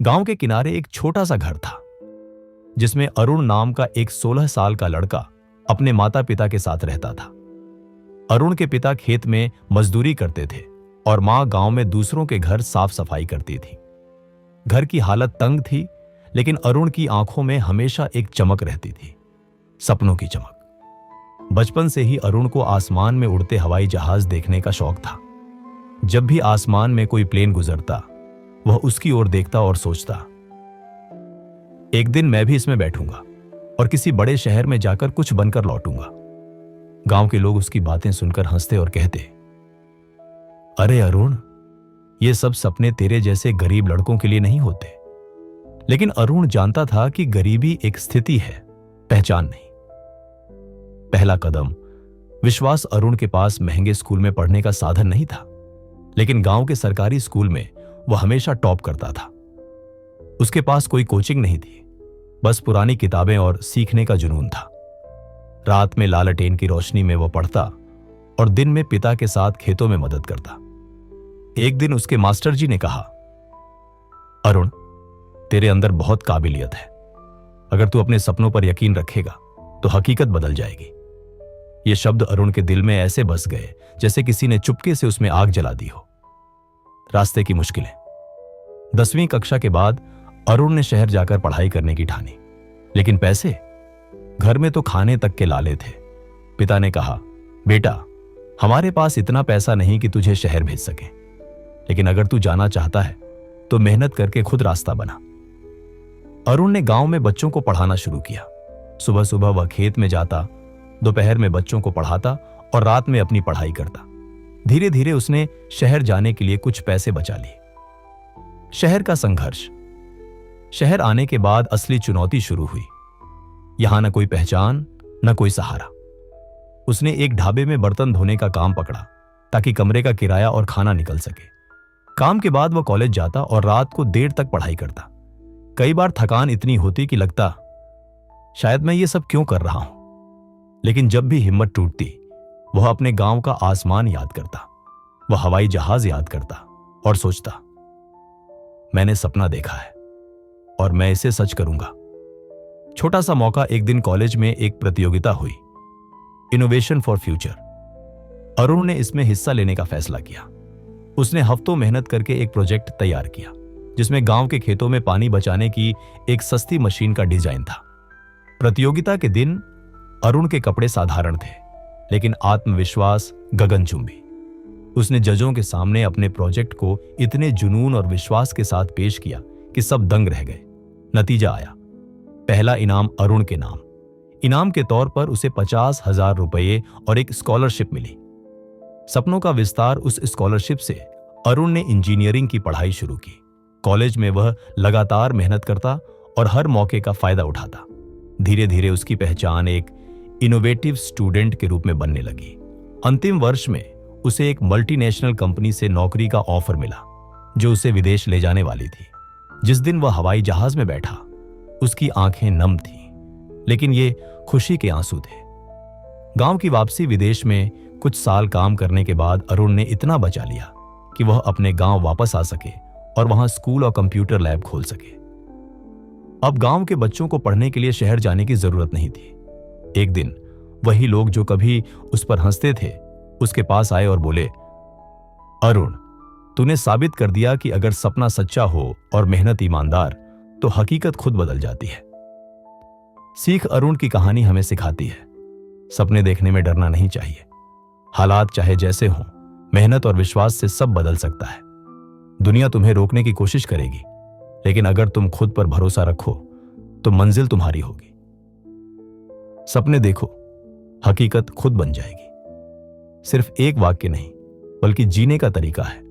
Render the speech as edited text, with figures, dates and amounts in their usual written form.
गांव के किनारे एक छोटा सा घर था जिसमें अरुण नाम का एक 16 साल का लड़का अपने माता पिता के साथ रहता था। अरुण के पिता खेत में मजदूरी करते थे और मां गांव में दूसरों के घर साफ सफाई करती थी। घर की हालत तंग थी, लेकिन अरुण की आंखों में हमेशा एक चमक रहती थी, सपनों की चमक। बचपन से ही अरुण को आसमान में उड़ते हवाई जहाज देखने का शौक था। जब भी आसमान में कोई प्लेन गुजरता, वह उसकी ओर देखता और सोचता, एक दिन मैं भी इसमें बैठूंगा और किसी बड़े शहर में जाकर कुछ बनकर लौटूंगा। गांव के लोग उसकी बातें सुनकर हंसते और कहते, अरे अरुण, ये सब सपने तेरे जैसे गरीब लड़कों के लिए नहीं होते। लेकिन अरुण जानता था कि गरीबी एक स्थिति है, पहचान नहीं। पहला कदम विश्वास। अरुण के पास महंगे स्कूल में पढ़ने का साधन नहीं था, लेकिन गांव के सरकारी स्कूल में वह हमेशा टॉप करता था। उसके पास कोई कोचिंग नहीं थी, बस पुरानी किताबें और सीखने का जुनून था। रात में लालटेन की रोशनी में वह पढ़ता और दिन में पिता के साथ खेतों में मदद करता। एक दिन उसके मास्टर जी ने कहा, अरुण, तेरे अंदर बहुत काबिलियत है। अगर तू अपने सपनों पर यकीन रखेगा तो हकीकत बदल जाएगी। ये शब्द अरुण के दिल में ऐसे बस गए जैसे किसी ने चुपके से उसमें आग जला दी हो। रास्ते की मुश्किलें। 10वीं कक्षा के बाद अरुण ने शहर जाकर पढ़ाई करने की ठानी, लेकिन पैसे, घर में तो खाने तक के लाले थे। पिता ने कहा, बेटा, हमारे पास इतना पैसा नहीं कि तुझे शहर भेज सके, लेकिन अगर तू जाना चाहता है तो मेहनत करके खुद रास्ता बना। अरुण ने गांव में बच्चों को पढ़ाना शुरू किया। सुबह सुबह वह खेत में जाता, दोपहर में बच्चों को पढ़ाता और रात में अपनी पढ़ाई करता। धीरे धीरे उसने शहर जाने के लिए कुछ पैसे बचा लिए। शहर का संघर्ष। शहर आने के बाद असली चुनौती शुरू हुई। यहां न कोई पहचान, न कोई सहारा। उसने एक ढाबे में बर्तन धोने का काम पकड़ा ताकि कमरे का किराया और खाना निकल सके। काम के बाद वह कॉलेज जाता और रात को देर तक पढ़ाई करता। कई बार थकान इतनी होती कि लगता, शायद मैं ये सब क्यों कर रहा हूं। लेकिन जब भी हिम्मत टूटती, वह अपने गांव का आसमान याद करता, वह हवाई जहाज याद करता और सोचता, मैंने सपना देखा है और मैं इसे सच करूंगा। छोटा सा मौका। एक दिन कॉलेज में एक प्रतियोगिता हुई, इनोवेशन फॉर फ्यूचर। अरुण ने इसमें हिस्सा लेने का फैसला किया। उसने हफ्तों मेहनत करके एक प्रोजेक्ट तैयार किया जिसमें गांव के खेतों में पानी बचाने की एक सस्ती मशीन का डिजाइन था। प्रतियोगिता के दिन अरुण के कपड़े साधारण थे, लेकिन आत्मविश्वास गगनचुंबी। उसने जजों के सामने अपने प्रोजेक्ट को इतने जुनून और विश्वास के साथ पेश किया कि सब दंग रह गए। नतीजा आया, पहला इनाम अरुण के नाम। इनाम के तौर पर उसे 50,000 रुपये और एक स्कॉलरशिप मिली। सपनों का विस्तार। उस स्कॉलरशिप से अरुण ने इंजीनियरिंग की पढ़ाई शुरू की। कॉलेज में वह लगातार मेहनत करता और हर मौके का फायदा उठाता। धीरे धीरे उसकी पहचान एक इनोवेटिव स्टूडेंट के रूप में बनने लगी। अंतिम वर्ष में उसे एक मल्टीनेशनल कंपनी से नौकरी का ऑफर मिला जो उसे विदेश ले जाने वाली थी। जिस दिन वह हवाई जहाज में बैठा, उसकी आंखें नम थीं, लेकिन ये खुशी के आंसू थे। गांव की वापसी। विदेश में कुछ साल काम करने के बाद अरुण ने इतना बचा लिया कि वह अपने गांव वापस आ सके और वहां स्कूल और कंप्यूटर लैब खोल सके। अब गांव के बच्चों को पढ़ने के लिए शहर जाने की जरूरत नहीं थी। एक दिन वही लोग जो कभी उस पर हंसते थे, उसके पास आए और बोले, अरुण, तूने साबित कर दिया कि अगर सपना सच्चा हो और मेहनत ईमानदार, तो हकीकत खुद बदल जाती है। सीख। अरुण की कहानी हमें सिखाती है, सपने देखने में डरना नहीं चाहिए। हालात चाहे जैसे हों, मेहनत और विश्वास से सब बदल सकता है। दुनिया तुम्हें रोकने की कोशिश करेगी, लेकिन अगर तुम खुद पर भरोसा रखो तो मंजिल तुम्हारी होगी। सपने देखो, हकीकत खुद बन जाएगी। सिर्फ एक वाक्य नहीं, बल्कि जीने का तरीका है।